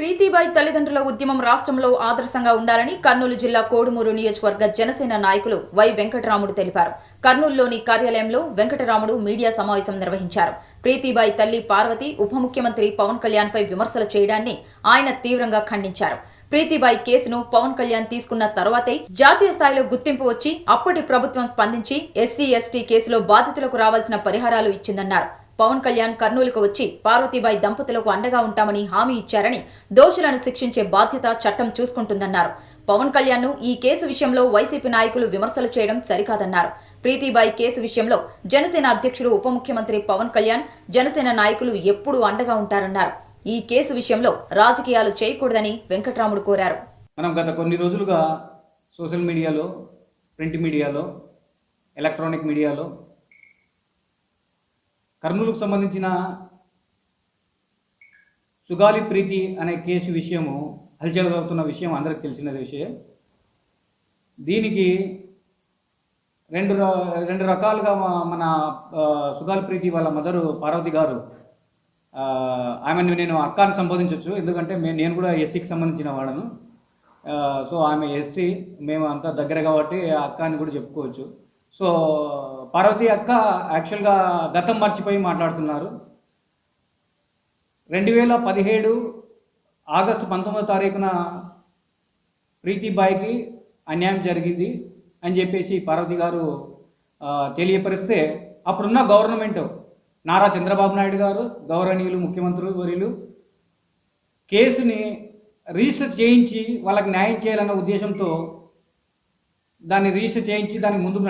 ప్రీతిబాయి తల్లిదండ్రుల ఉద్యమం రాష్ట్రంలో ఆదర్శంగా ఉండాలని కర్నూలు జిల్లా కోడుమూరు నియోజకవర్గ జనసేన నాయకులు వై వెంకటరాముడు తెలిపారు. కర్నూలులోని కార్యాలయంలో వెంకటరాముడు మీడియా సమావేశం నిర్వహించారు. ప్రీతిబాయి తల్లి పార్వతి ఉప ముఖ్యమంత్రి పవన్ కళ్యాణ్ పై విమర్శలు చేయడాన్ని ఆయన తీవ్రంగా ఖండించారు. ప్రీతిబాయి కేసును పవన్ కళ్యాణ్ తీసుకున్న తర్వాతే జాతీయ స్థాయిలో గుర్తింపు వచ్చి అప్పటి ప్రభుత్వం స్పందించి ఎస్సీ ఎస్టీ కేసులో బాధితులకు రావాల్సిన పరిహారాలు ఇచ్చిందన్నారు. పవన్ కళ్యాణ్ కర్నూలుకు వచ్చి పార్వతీబాయి దంపతులకు అండగా ఉంటామని హామీ ఇచ్చారని, దోషులను శిక్షించే బాధ్యత చట్టం చూసుకుంటుందన్నారు. పవన్ కళ్యాణ్ ను ఈ కేసు విషయంలో వైసీపీ నాయకులు విమర్శలు చేయడం సరికాదన్నారు. ప్రీతిబాయి కేసు విషయంలో జనసేన అధ్యక్షుడు ఉప ముఖ్యమంత్రి పవన్ కళ్యాణ్, జనసేన నాయకులు ఎప్పుడూ అండగా ఉంటారన్నారు. ఈ కేసు విషయంలో రాజకీయాలు చేయకూడదని వెంకటరాముడు కోరారు. మనం గత కొన్ని రోజులుగా సోషల్ మీడియాలో, ప్రింట్ మీడియాలో, ఎలక్ట్రానిక్ మీడియాలో కర్నూలుకు సంబంధించిన సుగాలి ప్రీతి అనే కేసు విషయము హల్చల్ అవుతున్న విషయం అందరికి తెలిసిన విషయం. దీనికి రెండు రకాలుగా మన సుగాలి ప్రీతి వాళ్ళ మదరు పార్వతి గారు, ఆమెను నేను అక్కని సంబోధించవచ్చు, ఎందుకంటే నేను కూడా ఎస్సీకి సంబంధించిన వాడను. సో ఆమె ఎస్టీ, మేము అంతా దగ్గర కాబట్టి అక్క అని కూడా చెప్పుకోవచ్చు. సో పార్వతి అక్క యాక్చువల్గా గతం మర్చిపోయి మాట్లాడుతున్నారు. 2017 ఆగస్టు 19వ తారీఖున ప్రీతిబాయికి అన్యాయం జరిగింది అని చెప్పేసి పార్వతి గారు తెలియపరిస్తే, అప్పుడున్న గవర్నమెంట్ నారా చంద్రబాబు నాయుడు గారు, గౌరవనీయులు ముఖ్యమంత్రి వర్యులు కేసుని రిజిస్టర్ చేయించి వాళ్ళకి న్యాయం చేయాలన్న ఉద్దేశంతో దాన్ని రిజిస్టర్ చేయించి దానికి ముందుకు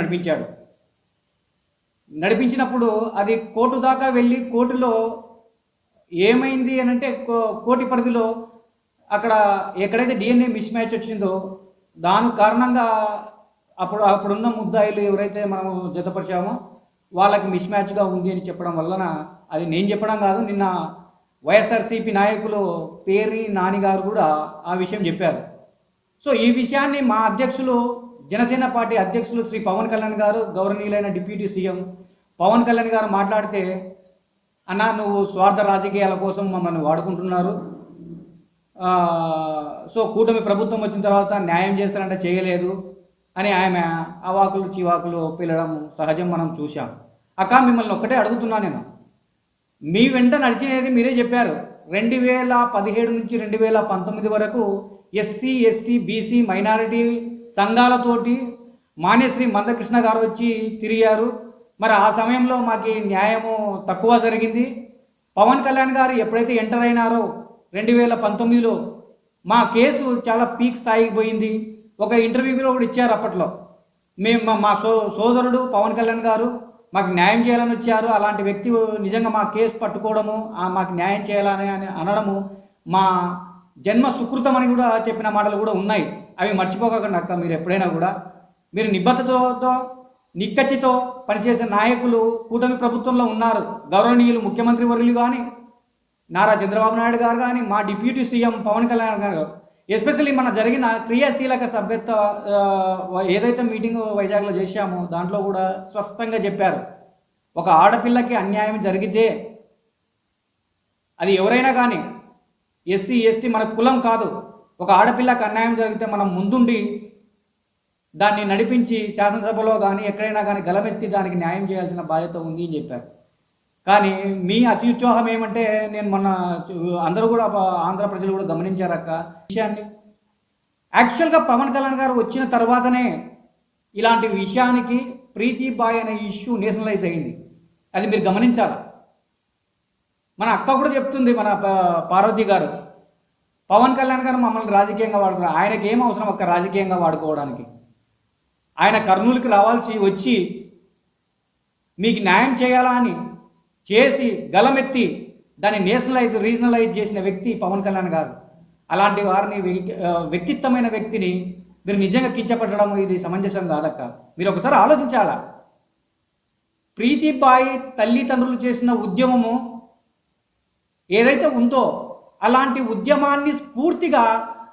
నడిపించినప్పుడు అది కోర్టు దాకా వెళ్ళి కోర్టులో ఏమైంది అని అంటే, కోర్టు పరిధిలో అక్కడ ఎక్కడైతే డిఎన్ఏ మిస్ మ్యాచ్ వచ్చిందో దాని కారణంగా అప్పుడున్న ముద్దాయిలు ఎవరైతే మనము జతపరిచామో వాళ్ళకి మిస్ మ్యాచ్గా ఉంది అని చెప్పడం వలన, అది నేను చెప్పడం కాదు, నిన్న వైఎస్ఆర్సీపీ నాయకులు పేర్ని నాని గారు కూడా ఆ విషయం చెప్పారు. సో ఈ విషయాన్ని మా అధ్యక్షులు, జనసేన పార్టీ అధ్యక్షులు శ్రీ పవన్ కళ్యాణ్ గారు, గౌరవనీయులైన డిప్యూటీ సీఎం పవన్ కళ్యాణ్ గారు మాట్లాడితే, అన్న నువ్వు స్వార్థ రాజకీయాల కోసం మమ్మల్ని వాడుకుంటున్నారు, సో కూటమి ప్రభుత్వం వచ్చిన తర్వాత న్యాయం చేస్తారంటే చేయలేదు అని ఆమె అవాకులు చివాకులు పిలవడం సహజం, మనం చూసాం. అక్క మిమ్మల్ని ఒక్కటే అడుగుతున్నా, నేను మీ వెంట నడిచినది మీరే చెప్పారు. 2017 నుంచి 2019 వరకు ఎస్సీ ఎస్టీ బీసీ మైనారిటీ సంఘాలతోటి మాన్యశ్రీ మందకృష్ణ గారు వచ్చి తిరిగారు. మరి ఆ సమయంలో మాకు న్యాయము తక్కువ జరిగింది. పవన్ కళ్యాణ్ గారు ఎప్పుడైతే ఎంటర్ అయినారో 2019లో మా కేసు చాలా పీక్ స్థాయికి పోయింది. ఒక ఇంటర్వ్యూలో కూడా ఇచ్చారు. అప్పట్లో మేము మా సోదరుడు పవన్ కళ్యాణ్ గారు మాకు న్యాయం చేయాలని వచ్చారు, అలాంటి వ్యక్తి నిజంగా మా కేసు పట్టుకోవడము, మాకు న్యాయం చేయాలని అనడము మా జన్మ సుకృతం అని కూడా చెప్పిన మాటలు కూడా ఉన్నాయి. అవి మర్చిపోకండి అక్క. మీరు ఎప్పుడైనా కూడా మీరు నిబద్ధతతో నిక్కచ్చితో పనిచేసే నాయకులు కూటమి ప్రభుత్వంలో ఉన్నారు. గౌరవనీయులు ముఖ్యమంత్రి వర్యులు కానీ, నారా చంద్రబాబు నాయుడు గారు కానీ, మా డిప్యూటీ సీఎం పవన్ కళ్యాణ్ గారు, ఎస్పెషల్లీ మన జరిగిన క్రియాశీలక సభ్యత్వ ఏదైతే మీటింగ్ వైజాగ్లో చేశామో దాంట్లో కూడా స్పష్టంగా చెప్పారు, ఒక ఆడపిల్లకి అన్యాయం జరిగితే అది ఎవరైనా కానీ, ఎస్సీ ఎస్టీ మన కులం కాదు, ఒక ఆడపిల్లకి అన్యాయం జరిగితే మనం ముందుండి దాన్ని నడిపించి శాసనసభలో కానీ ఎక్కడైనా కానీ గలమెత్తి దానికి న్యాయం చేయాల్సిన బాధ్యత ఉంది అని చెప్పారు. కానీ మీ అత్యుత్సాహం ఏమంటే, నేను మొన్న అందరూ కూడా ఆంధ్ర ప్రజలు కూడా గమనించారక్క విషయాన్ని. యాక్చువల్గా పవన్ కళ్యాణ్ గారు వచ్చిన తర్వాతనే ఇలాంటి విషయానికి ప్రీతిబాయి అనే ఇష్యూ నేషనలైజ్ అయింది. అది మీరు గమనించాలి. మన అక్క కూడా చెప్తుంది, మన పార్వతి గారు, పవన్ కళ్యాణ్ గారు మమ్మల్ని రాజకీయంగా వాడుకున్నారు. ఆయనకి ఏం అవసరం అక్క రాజకీయంగా వాడుకోవడానికి? ఆయన కర్నూలుకి రావాల్సి వచ్చి మీకు న్యాయం చేయాలా అని చేసి గలమెత్తి దాన్ని నేషనలైజ్ రీజనలైజ్ చేసిన వ్యక్తి పవన్ కళ్యాణ్ గారు. అలాంటి వారిని, వ్యక్తిత్వమైన వ్యక్తిని మీరు నిజంగా కించపట్టడం ఇది సమంజసం కాదక్క. మీరు ఒకసారి ఆలోచించాలా. ప్రీతిబాయి తల్లిదండ్రులు చేసిన ఉద్యమము ఏదైతే ఉందో అలాంటి ఉద్యమాన్ని స్ఫూర్తిగా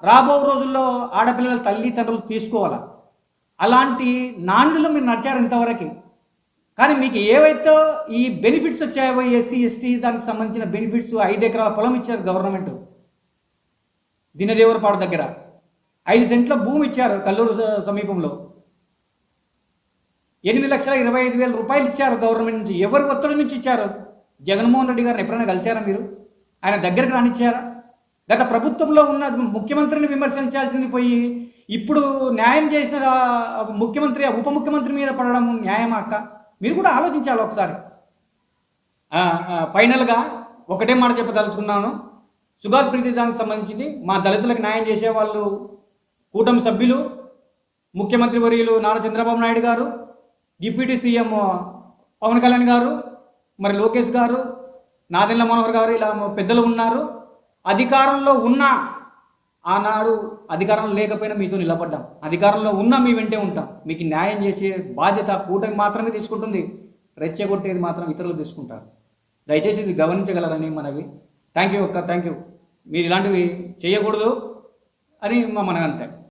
రాబో రోజుల్లో ఆడపిల్లల తల్లిదండ్రులు తీసుకోవాలా. అలాంటి నాండులు మీరు నడిచారు ఇంతవరకు. కానీ మీకు ఏవైతే ఈ బెనిఫిట్స్ వచ్చాయో, ఎస్సీ ఎస్టీ దానికి సంబంధించిన బెనిఫిట్స్, 5 ఎకరాల పొలం ఇచ్చారు గవర్నమెంట్. దినదేవరపాడు దగ్గర 5 సెంట్ల భూమి ఇచ్చారు కల్లూరు సమీపంలో. 8,25,000 రూపాయలు ఇచ్చారు గవర్నమెంట్ నుంచి. ఎవరి ఒత్తిడి నుంచి ఇచ్చారు? జగన్మోహన్ రెడ్డి గారిని ఎప్పుడైనా కలిశారా మీరు? ఆయన దగ్గరికి రానిచ్చారా? గత ప్రభుత్వంలో ఉన్న ముఖ్యమంత్రిని విమర్శించాల్సింది పోయి ఇప్పుడు న్యాయం చేసిన ముఖ్యమంత్రి ఉప ముఖ్యమంత్రి మీద పడడం న్యాయమా అక్క? మీరు కూడా ఆలోచించాలి ఒకసారి. ఫైనల్గా ఒకటే మాట చెప్పదలుచుకున్నాను. సుగార్ ప్రీతి దానికి సంబంధించింది మా దళితులకు న్యాయం చేసేవాళ్ళు కూటమి సభ్యులు, ముఖ్యమంత్రి వర్యులు నారా చంద్రబాబు నాయుడు గారు, డిప్యూటీ సీఎం పవన్ కళ్యాణ్ గారు, మరి లోకేష్ గారు, నాదెండ్ల మనోహర్ గారు, ఇలా పెద్దలు ఉన్నారు. అధికారంలో ఉన్న ఆనాడు అధికారంలో లేకపోయినా మీతో నిలబడ్డాం, అధికారంలో ఉన్నా మీ వెంటే ఉంటాం. మీకు న్యాయం చేసే బాధ్యత కూటమి మాత్రమే తీసుకుంటుంది. రెచ్చగొట్టేది మాత్రం ఇతరులు తీసుకుంటారు. దయచేసి ఇది గమనించగలరని మనవి. థ్యాంక్ యూ అక్క, థ్యాంక్ యూ. మీరు ఇలాంటివి చేయకూడదు అని మా మనవి అంతే.